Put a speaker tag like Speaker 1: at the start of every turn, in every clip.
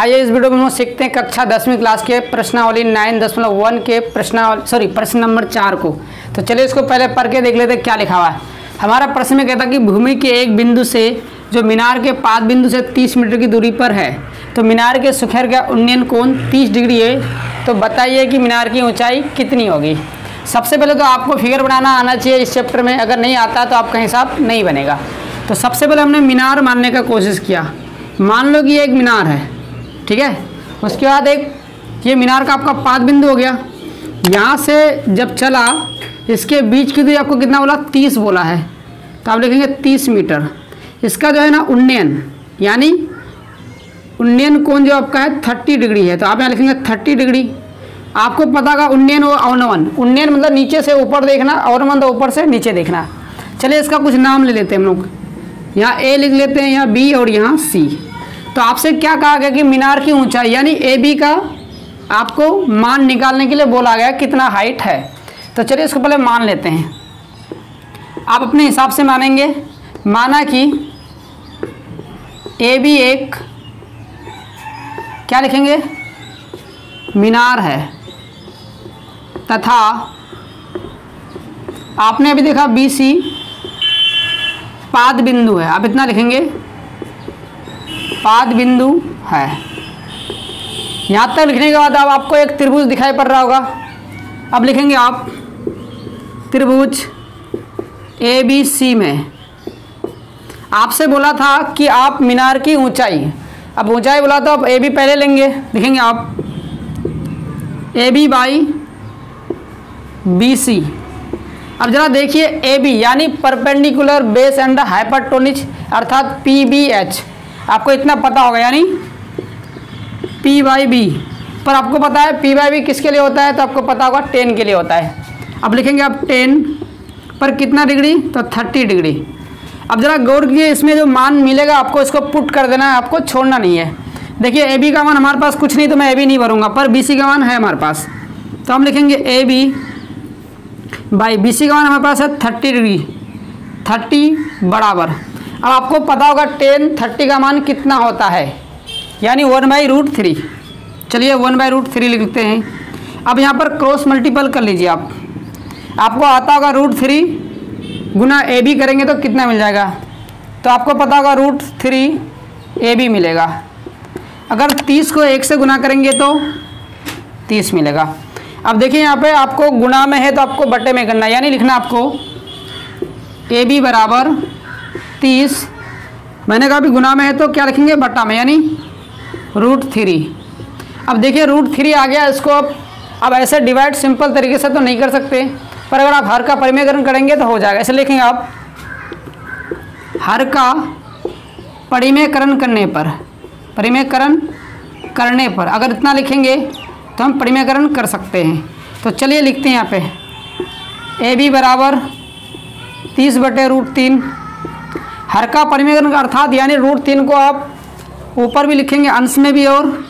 Speaker 1: आइए इस वीडियो में हम सीखते हैं कक्षा 10वीं क्लास के प्रश्नावली 9.1 के प्रश्न नंबर 4 को। तो चलिए इसको पहले पढ़ के देख लेते हैं क्या लिखा हुआ है। हमारा प्रश्न में कहता है कि भूमि के एक बिंदु से जो मीनार के पाद बिंदु से 30 मीटर की दूरी पर है, तो मीनार के सुखेर का उन्नयन कोण 30 डिग्री है। तो बताइए कि मीनार की ऊंचाई कितनी होगी। सबसे पहले तो आपको फिगर बनाना आना चाहिए इस चैप्टर में, अगर नहीं आता तो आपका हिसाब नहीं बनेगा। तो सबसे पहले हमने मीनार मानने का कोशिश किया। मान लो कि ये एक मीनार है, ठीक है। उसके बाद एक ये मीनार का आपका पाद बिंदु हो गया। यहाँ से जब चला इसके बीच की दूरी आपको कितना बोला, 30 बोला है, तो आप लिखेंगे 30 मीटर। इसका जो है ना उन्नयन, यानी उन्नयन कोण जो आपका है 30 डिग्री है, तो आप यहाँ लिखेंगे 30 डिग्री। आपको पता होगा उन्नयन और अवनमन। उन्नयन मतलब नीचे से ऊपर देखना, अवनमन तो ऊपर से नीचे देखना। चलिए इसका कुछ नाम ले लेते हैं हम लोग। यहाँ ए लिख लेते हैं, यहाँ बी और यहाँ सी। तो आपसे क्या कहा गया कि मीनार की ऊंचाई यानी ए बी का आपको मान निकालने के लिए बोला गया कितना हाइट है। तो चलिए इसको पहले मान लेते हैं। आप अपने हिसाब से मानेंगे। माना कि ए बी एक क्या लिखेंगे, मीनार है, तथा आपने अभी देखा बी सी पाद बिंदु है। आप इतना लिखेंगे पाद बिंदु है। यहाँ तक लिखने के बाद अब आपको एक त्रिभुज दिखाई पड़ रहा होगा। अब लिखेंगे आप त्रिभुज ए बी सी में आपसे बोला था कि आप मीनार की ऊंचाई, अब ऊंचाई बोला तो आप ए बी पहले लेंगे, लिखेंगे आप A B by B C. अब जरा देखिए ए बी यानी परपेंडिकुलर बेस एंड हाइपरटोनिज अर्थात पी बी एच, आपको इतना पता होगा, यानी P बाई बी। पर आपको पता है P बाई बी किसके लिए होता है, तो आपको पता होगा 10 के लिए होता है। अब लिखेंगे आप 10 पर कितना डिग्री, तो 30 डिग्री। अब ज़रा गौर कीजिए, इसमें जो मान मिलेगा आपको इसको पुट कर देना है, आपको छोड़ना नहीं है। देखिए ए बी का मान हमारे पास कुछ नहीं, तो मैं ए बी नहीं भरूंगा, पर बी सी का मान है हमारे पास, तो हम लिखेंगे A B by B C का मान हमारे पास है 30 डिग्री, 30 बराबर। अब आपको पता होगा 10 30 का मान कितना होता है, यानी 1/√3। चलिए 1/√3 लिखते हैं। अब यहाँ पर क्रॉस मल्टीपल कर लीजिए आप। आपको आता होगा √3 गुना ए बी करेंगे तो कितना मिल जाएगा, तो आपको पता होगा √3 ए बी मिलेगा। अगर 30 को 1 से गुना करेंगे तो 30 मिलेगा। अब देखिए यहाँ पे आपको गुना में है तो आपको बटे में करना है, यानी लिखना आपको ए बी बराबर 30। मैंने कहा भी गुना में है तो क्या लिखेंगे, बटा में, यानी √3। अब देखिए √3 आ गया। इसको अब ऐसे डिवाइड सिंपल तरीके से तो नहीं कर सकते, पर अगर आप हर का परिमेयकरण करेंगे तो हो जाएगा। ऐसे लिखेंगे आप हर का परिमेयकरण करने पर अगर इतना लिखेंगे तो हम परिमेयकरण कर सकते हैं। तो चलिए लिखते हैं यहाँ पे ए बी बराबर 30/√3। हर का परिमेयकरण अर्थात यानी √3 को आप ऊपर भी लिखेंगे, अंश में भी और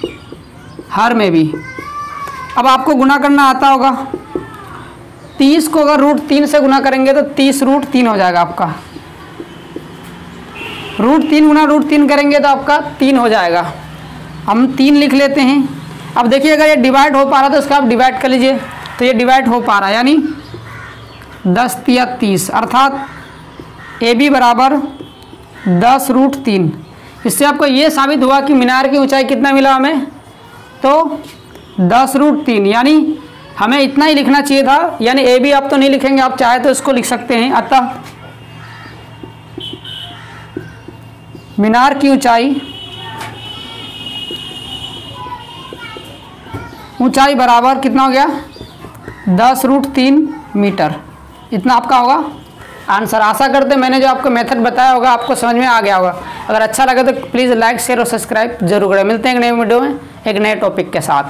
Speaker 1: हर में भी। अब आपको गुना करना आता होगा। 30 को अगर √3 से गुना करेंगे तो 30√3 हो जाएगा आपका। √3 गुना √3 करेंगे तो आपका 3 हो जाएगा। हम 3 लिख लेते हैं। अब देखिए अगर ये डिवाइड हो पा रहा तो इसका आप डिवाइड कर लीजिए, तो ये डिवाइड हो पा रहा है, यानी 10 या 30 अर्थात ए बी बराबर 10√3। इससे आपको ये साबित हुआ कि मीनार की ऊंचाई कितना मिला हमें, तो 10√3, यानी हमें इतना ही लिखना चाहिए था। यानी ए बी आप तो नहीं लिखेंगे, आप चाहे तो इसको लिख सकते हैं। अतः मीनार की ऊंचाई बराबर कितना हो गया, 10√3 मीटर। इतना आपका होगा आंसर। आशा करते हैं मैंने जो आपको मेथड बताया होगा आपको समझ में आ गया होगा। अगर अच्छा लगे तो प्लीज़ लाइक शेयर और सब्सक्राइब जरूर करें। मिलते हैं एक नए वीडियो में एक नए टॉपिक के साथ।